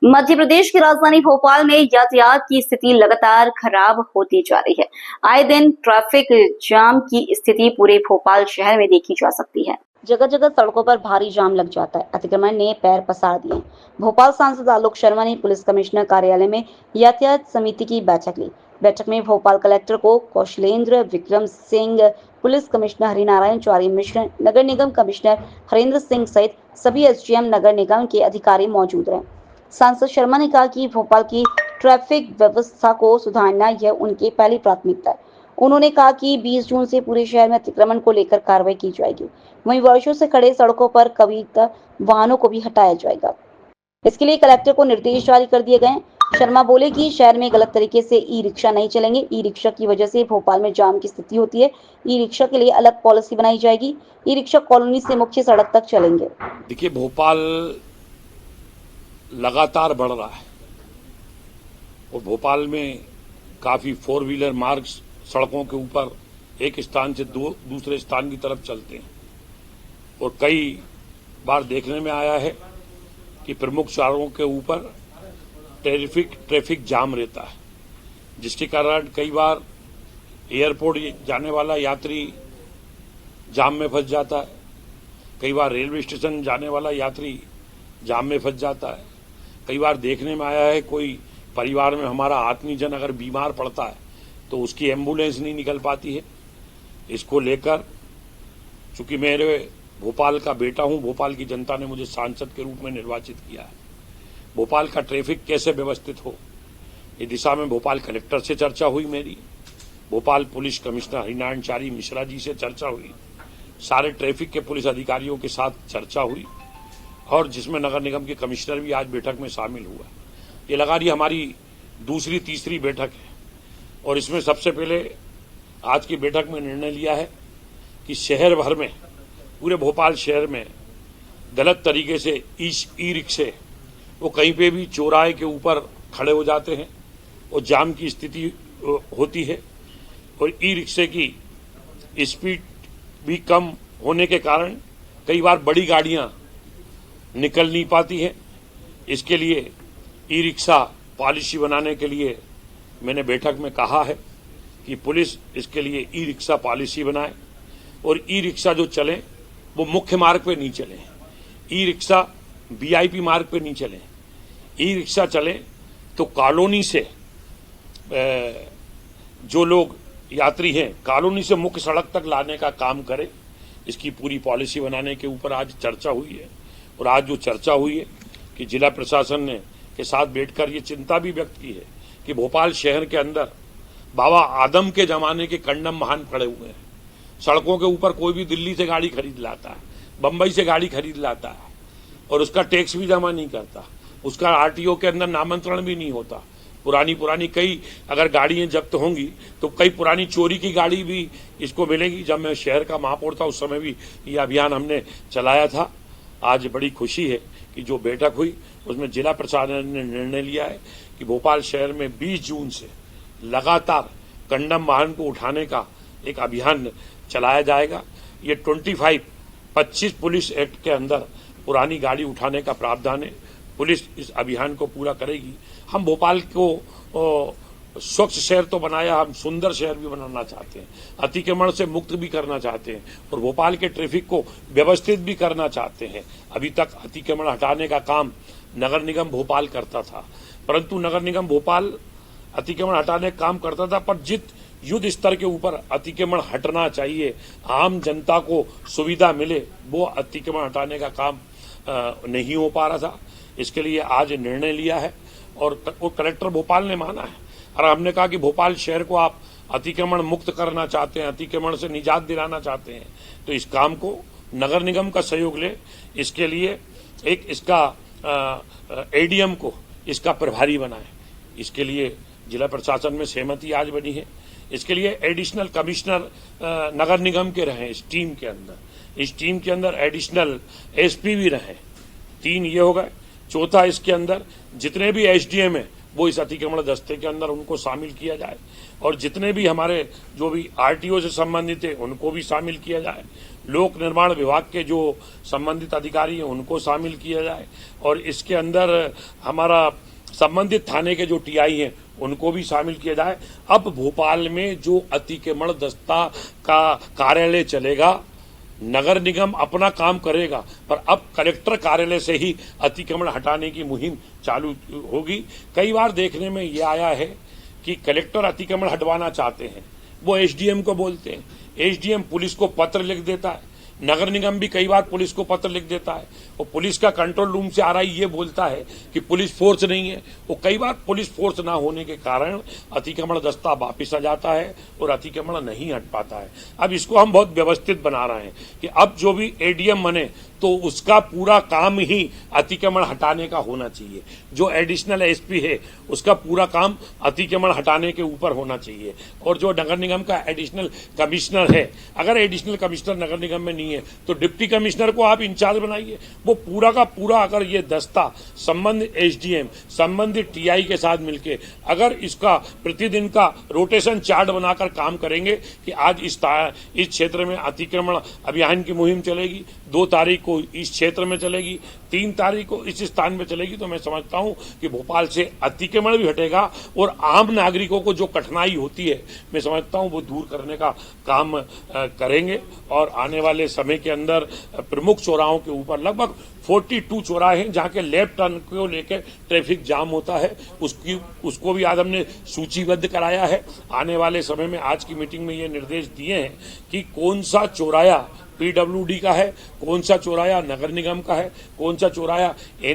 मध्य प्रदेश की राजधानी भोपाल में यातायात की स्थिति लगातार खराब होती जा रही है। आए दिन ट्रैफिक जाम की स्थिति पूरे भोपाल शहर में देखी जा सकती है। जगह जगह सड़कों पर भारी जाम लग जाता है। अतिक्रमण ने पैर पसार दिए। भोपाल सांसद आलोक शर्मा ने पुलिस कमिश्नर कार्यालय में यातायात समिति की बैठक ली। बैठक में भोपाल कलेक्टर को कौशलेंद्र विक्रम सिंह, पुलिस कमिश्नर हरिनारायण चौरी मिश्र, नगर निगम कमिश्नर हरेंद्र सिंह सहित सभी एसडीएम नगर निगम के अधिकारी मौजूद रहे। सांसद शर्मा ने कहा कि भोपाल की ट्रैफिक व्यवस्था को सुधारना यह उनकी पहली प्राथमिकता है। उन्होंने कहा कि 20 जून से पूरे शहर में अतिक्रमण को लेकर कार्रवाई की जाएगी। वहीं वर्षों से खड़े सड़कों पर कभी वाहनों को भी हटाया जाएगा। इसके लिए कलेक्टर को निर्देश जारी कर दिए गए। शर्मा बोले कि शहर में गलत तरीके से ई रिक्शा नहीं चलेंगे। ई रिक्शा की वजह से भोपाल में जाम की स्थिति होती है। ई रिक्शा के लिए अलग पॉलिसी बनाई जाएगी। ई रिक्शा कॉलोनी से मुख्य सड़क तक चलेंगे। देखिए, भोपाल लगातार बढ़ रहा है और भोपाल में काफी 4 व्हीलर मार्ग सड़कों के ऊपर एक स्थान से दूसरे स्थान की तरफ चलते हैं और कई बार देखने में आया है कि प्रमुख सड़कों के ऊपर ट्रैफिक जाम रहता है, जिसके कारण कई बार एयरपोर्ट जाने वाला यात्री जाम में फंस जाता है। कई बार रेलवे स्टेशन जाने वाला यात्री जाम में फंस जाता है। कई बार देखने में आया है कोई परिवार में हमारा आत्मीजन अगर बीमार पड़ता है तो उसकी एम्बुलेंस नहीं निकल पाती है। इसको लेकर चूंकि मेरे भोपाल का बेटा हूं, भोपाल की जनता ने मुझे सांसद के रूप में निर्वाचित किया है। भोपाल का ट्रैफिक कैसे व्यवस्थित हो, इस दिशा में भोपाल कलेक्टर से चर्चा हुई मेरी, भोपाल पुलिस कमिश्नर हरिनारायण चौरी मिश्रा जी से चर्चा हुई, सारे ट्रैफिक के पुलिस अधिकारियों के साथ चर्चा हुई और जिसमें नगर निगम के कमिश्नर भी आज बैठक में शामिल हुआ। ये लगातार हमारी दूसरी तीसरी बैठक है और इसमें सबसे पहले आज की बैठक में निर्णय लिया है कि शहर भर में, पूरे भोपाल शहर में गलत तरीके से ई रिक्शे वो कहीं पे भी चौराहे के ऊपर खड़े हो जाते हैं और जाम की स्थिति होती है और ई रिक्शे की स्पीड भी कम होने के कारण कई बार बड़ी गाड़ियां निकल नहीं पाती है। इसके लिए ई रिक्शा पॉलिसी बनाने के लिए मैंने बैठक में कहा है कि पुलिस इसके लिए ई रिक्शा पॉलिसी बनाए और ई रिक्शा जो चले वो मुख्य मार्ग पे नहीं चले, ई रिक्शा वीआईपी मार्ग पे नहीं चले। ई रिक्शा चले तो कॉलोनी से जो लोग यात्री हैं कॉलोनी से मुख्य सड़क तक लाने का काम करे। इसकी पूरी पॉलिसी बनाने के ऊपर आज चर्चा हुई है और आज जो चर्चा हुई है कि जिला प्रशासन ने के साथ बैठकर ये चिंता भी व्यक्त की है कि भोपाल शहर के अंदर बाबा आदम के जमाने के कंडम वाहन खड़े हुए हैं। सड़कों के ऊपर कोई भी दिल्ली से गाड़ी खरीद लाता है, बंबई से गाड़ी खरीद लाता है और उसका टैक्स भी जमा नहीं करता, उसका आरटीओ के अंदर नामांतरण भी नहीं होता। पुरानी कई अगर गाड़ियां जब्त होंगी तो कई पुरानी चोरी की गाड़ी भी इसको मिलेगी। जब मैं शहर का महापौर था उस समय भी ये अभियान हमने चलाया था। आज बड़ी खुशी है कि जो बैठक हुई उसमें जिला प्रशासन ने निर्णय लिया है कि भोपाल शहर में 20 जून से लगातार कंडम वाहन को उठाने का एक अभियान चलाया जाएगा। ये 25 पुलिस एक्ट के अंदर पुरानी गाड़ी उठाने का प्रावधान है। पुलिस इस अभियान को पूरा करेगी। हम भोपाल को स्वच्छ शहर तो बनाया, हम सुंदर शहर भी बनाना चाहते हैं, अतिक्रमण से मुक्त भी करना चाहते हैं और भोपाल के ट्रैफिक को व्यवस्थित भी करना चाहते हैं। अभी तक अतिक्रमण हटाने का काम नगर निगम भोपाल करता था, परंतु नगर निगम भोपाल अतिक्रमण हटाने का काम करता था, पर जित युद्ध स्तर के ऊपर अतिक्रमण हटना चाहिए, आम जनता को सुविधा मिले, वो अतिक्रमण हटाने का काम नहीं हो पा रहा था। इसके लिए आज निर्णय लिया है और कलेक्टर भोपाल ने माना है और हमने कहा कि भोपाल शहर को आप अतिक्रमण मुक्त करना चाहते हैं, अतिक्रमण से निजात दिलाना चाहते हैं, तो इस काम को नगर निगम का सहयोग ले। इसके लिए एक इसका एडीएम को इसका प्रभारी बनाए। इसके लिए जिला प्रशासन में सहमति आज बनी है। इसके लिए एडिशनल कमिश्नर नगर निगम के रहे इस टीम के अंदर। इस टीम के अंदर एडिशनल एसपी भी रहे। 3 ये हो गए। चौथा, इसके अंदर जितने भी एसडीएम है वो इस अतिक्रमण दस्ते के अंदर उनको शामिल किया जाए और जितने भी हमारे जो भी आरटीओ से संबंधित है उनको भी शामिल किया जाए लोक निर्माण विभाग के जो संबंधित अधिकारी हैं उनको शामिल किया जाए और इसके अंदर हमारा संबंधित थाने के जो टीआई हैं उनको भी शामिल किया जाए। अब भोपाल में जो अतिक्रमण दस्ता का कार्यालय चलेगा, नगर निगम अपना काम करेगा, पर अब कलेक्टर कार्यालय से ही अतिक्रमण हटाने की मुहिम चालू होगी। कई बार देखने में ये आया है कि कलेक्टर अतिक्रमण हटवाना चाहते हैं, वो एसडीएम को बोलते हैं, एसडीएम पुलिस को पत्र लिख देता है, नगर निगम भी कई बार पुलिस को पत्र लिख देता है और पुलिस का कंट्रोल रूम से आ रहा ये बोलता है कि पुलिस फोर्स नहीं है। वो कई बार पुलिस फोर्स ना होने के कारण अतिक्रमण दस्ता वापिस आ जाता है और अतिक्रमण नहीं हट पाता है। अब इसको हम बहुत व्यवस्थित बना रहे हैं कि अब जो भी एडीएम बने तो उसका पूरा काम ही अतिक्रमण हटाने का होना चाहिए। जो एडिशनल एसपी है उसका पूरा काम अतिक्रमण हटाने के ऊपर होना चाहिए और जो नगर निगम का एडिशनल कमिश्नर है, अगर एडिशनल कमिश्नर नगर निगम में नहीं है तो डिप्टी कमिश्नर को आप इंचार्ज बनाइए। वो पूरा का पूरा अगर ये दस्ता संबंधित एसडीएम संबंधित टीआई के साथ मिलके अगर इसका प्रतिदिन का रोटेशन चार्ट बनाकर काम करेंगे कि आज इस क्षेत्र में अतिक्रमण अभियान की मुहिम चलेगी, 2 तारीख को इस क्षेत्र में चलेगी, 3 तारीख को इस स्थान में चलेगी, तो मैं समझता हूं कि भोपाल से अतिक्रमण भी हटेगा और आम नागरिकों को जो कठिनाई होती है मैं समझता हूं वो दूर करने का काम करेंगे। और आने वाले समय के अंदर प्रमुख चौराहों के ऊपर लगभग 42 चौराहे हैं जहां के लेफ्ट टर्न को लेकर ट्रैफिक जाम होता है, उसको भी आज हमने सूचीबद्ध कराया है। आने वाले समय में आज की मीटिंग में ये निर्देश दिए हैं कि कौन सा चौराया पीडब्ल्यूडी का है, कौन सा चौराया नगर निगम का है, कौन सा चौराया